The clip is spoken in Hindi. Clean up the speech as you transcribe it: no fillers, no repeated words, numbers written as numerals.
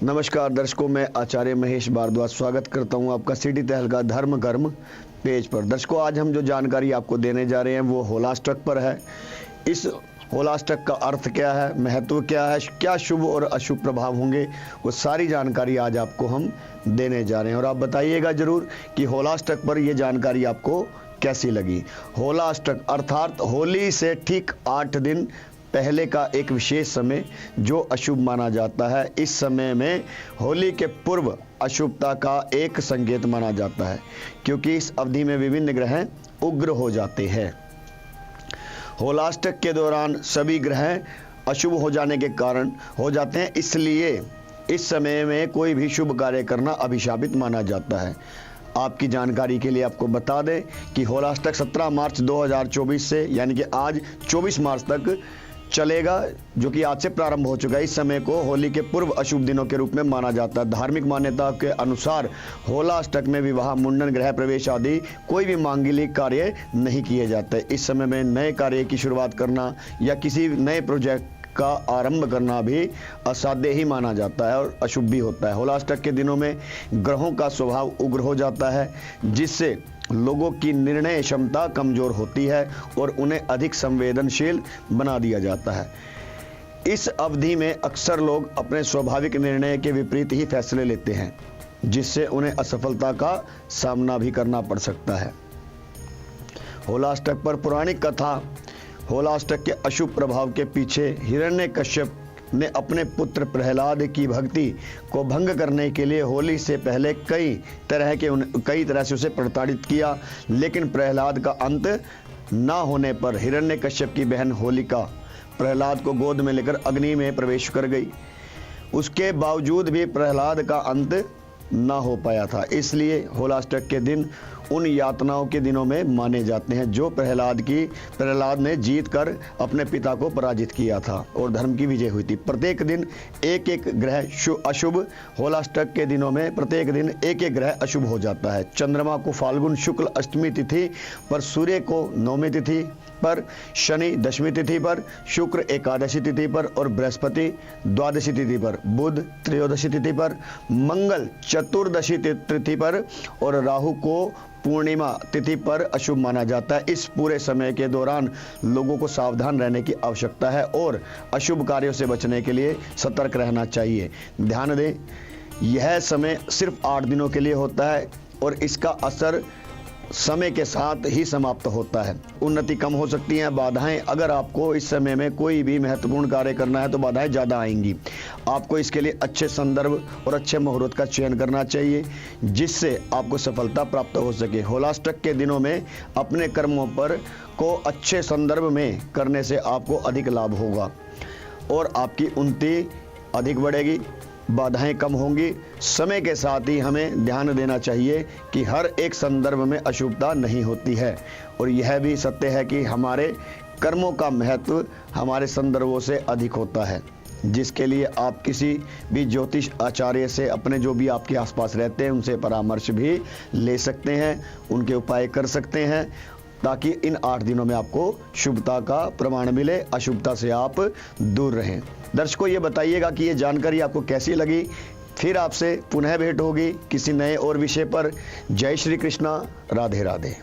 नमस्कार दर्शकों, मैं आचार्य महेश भारद्वाज स्वागत करता हूं आपका सिटी तहलका धर्म कर्म पेज पर। दर्शकों, आज हम जो जानकारी आपको देने जा रहे हैं वो होलाष्टक पर है। इस होलाष्टक का अर्थ क्या है, महत्व क्या है, क्या शुभ और अशुभ प्रभाव होंगे, वो सारी जानकारी आज आपको हम देने जा रहे हैं। और आप बताइएगा जरूर कि होलाष्टक पर ये जानकारी आपको कैसी लगी। होलाष्टक अर्थात होली से ठीक 8 दिन पहले का एक विशेष समय जो अशुभ माना जाता है। इस समय में होली के पूर्व अशुभता का एक संकेत माना जाता है, क्योंकि इस अवधि में विभिन्न ग्रह उग्र हो जाते हैं। होलाष्टक के दौरान सभी ग्रह अशुभ हो जाने के कारण हो जाते हैं, इसलिए इस समय में कोई भी शुभ कार्य करना अभिशापित माना जाता है। आपकी जानकारी के लिए आपको बता दें कि होलाष्टक 17 मार्च 2024 से यानी कि आज 24 मार्च तक चलेगा, जो कि आज से प्रारंभ हो चुका है। इस समय को होली के पूर्व अशुभ दिनों के रूप में माना जाता है। धार्मिक मान्यता के अनुसार होलाष्टक में विवाह, मुंडन, गृह प्रवेश आदि कोई भी मांगलिक कार्य नहीं किए जाते। इस समय में नए कार्य की शुरुआत करना या किसी नए प्रोजेक्ट का आरंभ करना भी असाध्य ही माना जाता है और अशुभ भी होता है। होलाष्टक के दिनों में ग्रहों का स्वभाव उग्र हो जाता है, जिससे लोगों की निर्णय क्षमता कमजोर होती है और उन्हें अधिक संवेदनशील बना दिया जाता है। इस अवधि में अक्सर लोग अपने स्वाभाविक निर्णय के विपरीत ही फैसले लेते हैं, जिससे उन्हें असफलता का सामना भी करना पड़ सकता है। होलाष्टक पर पौराणिक कथा। होलाष्टक के अशुभ प्रभाव के पीछे हिरण्यकश्यप ने अपने पुत्र प्रहलाद की भक्ति को भंग करने के लिए होली से पहले कई तरह से उसे प्रताड़ित किया, लेकिन प्रहलाद का अंत ना होने पर हिरण्यकश्यप की बहन होलिका प्रहलाद को गोद में लेकर अग्नि में प्रवेश कर गई। उसके बावजूद भी प्रहलाद का अंत ना हो पाया था, इसलिए होलाष्टक के दिन उन यातनाओं के दिनों में माने जाते हैं जो प्रहलाद ने जीत कर अपने पिता को पराजित किया था और धर्म की विजय हुई थी। प्रत्येक दिन एक एक ग्रह अशुभ। होलाष्टक के दिनों में प्रत्येक दिन एक एक ग्रह अशुभ हो जाता है। चंद्रमा को फाल्गुन शुक्ल अष्टमी तिथि पर, सूर्य को नौमी तिथि पर, शनि दशमी तिथि पर, शुक्र एकादशी तिथि पर और बृहस्पति द्वादशी तिथि पर, बुध त्रयोदशी तिथि पर, मंगल चतुर्दशी तिथि पर और राहु को पूर्णिमा तिथि पर अशुभ माना जाता है। इस पूरे समय के दौरान लोगों को सावधान रहने की आवश्यकता है और अशुभ कार्यों से बचने के लिए सतर्क रहना चाहिए। ध्यान दें, यह समय सिर्फ 8 दिनों के लिए होता है और इसका असर समय के साथ ही समाप्त होता है। उन्नति कम हो सकती है। बाधाएं, अगर आपको इस समय में कोई भी महत्वपूर्ण कार्य करना है तो बाधाएं ज़्यादा आएंगी। आपको इसके लिए अच्छे संदर्भ और अच्छे मुहूर्त का चयन करना चाहिए, जिससे आपको सफलता प्राप्त हो सके। होलाष्टक के दिनों में अपने कर्मों को अच्छे संदर्भ में करने से आपको अधिक लाभ होगा और आपकी उन्नति अधिक बढ़ेगी, बाधाएं कम होंगी। समय के साथ ही हमें ध्यान देना चाहिए कि हर एक संदर्भ में अशुभता नहीं होती है और यह भी सत्य है कि हमारे कर्मों का महत्व हमारे संदर्भों से अधिक होता है, जिसके लिए आप किसी भी ज्योतिष आचार्य से, अपने जो भी आपके आसपास रहते हैं, उनसे परामर्श भी ले सकते हैं, उनके उपाय कर सकते हैं, ताकि इन 8 दिनों में आपको शुभता का प्रमाण मिले, अशुभता से आप दूर रहें। दर्शकों, ये बताइएगा कि ये जानकारी आपको कैसी लगी। फिर आपसे पुनः भेंट होगी किसी नए और विषय पर। जय श्री कृष्णा, राधे राधे।